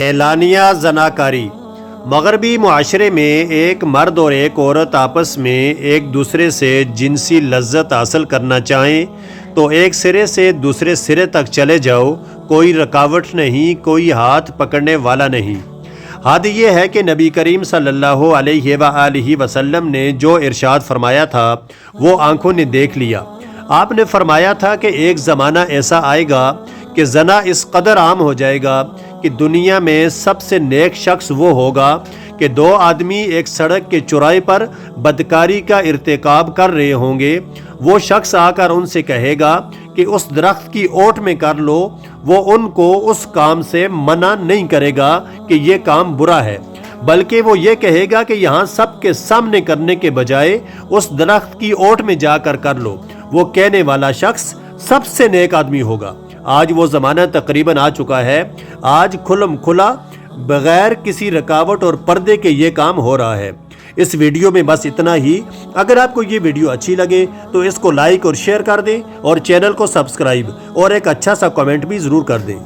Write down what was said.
اعلانیہ زناکاری۔ مغربی معاشرے میں ایک مرد اور ایک عورت آپس میں ایک دوسرے سے جنسی لذت حاصل کرنا چاہیں تو ایک سرے سے دوسرے سرے تک چلے جاؤ، کوئی رکاوٹ نہیں، کوئی ہاتھ پکڑنے والا نہیں۔ حد یہ ہے کہ نبی کریم صلی اللہ علیہ وآلہ وسلم نے جو ارشاد فرمایا تھا وہ آنکھوں نے دیکھ لیا۔ آپ نے فرمایا تھا کہ ایک زمانہ ایسا آئے گا کہ زنا اس قدر عام ہو جائے گا کہ دنیا میں سب سے نیک شخص وہ ہوگا کہ دو آدمی ایک سڑک کے چوراہے پر بدکاری کا ارتکاب کر رہے ہوں گے، وہ شخص آ کر ان سے کہے گا کہ اس درخت کی اوٹ میں کر لو، وہ ان کو اس کام سے منع نہیں کرے گا کہ یہ کام برا ہے، بلکہ وہ یہ کہے گا کہ یہاں سب کے سامنے کرنے کے بجائے اس درخت کی اوٹ میں جا کر لو۔ وہ کہنے والا شخص سب سے نیک آدمی ہوگا۔ آج وہ زمانہ تقریباً آ چکا ہے، آج کھلم کھلا بغیر کسی رکاوٹ اور پردے کے یہ کام ہو رہا ہے۔ اس ویڈیو میں بس اتنا ہی۔ اگر آپ کو یہ ویڈیو اچھی لگے تو اس کو لائک اور شیئر کر دیں، اور چینل کو سبسکرائب اور ایک اچھا سا کمنٹ بھی ضرور کر دیں۔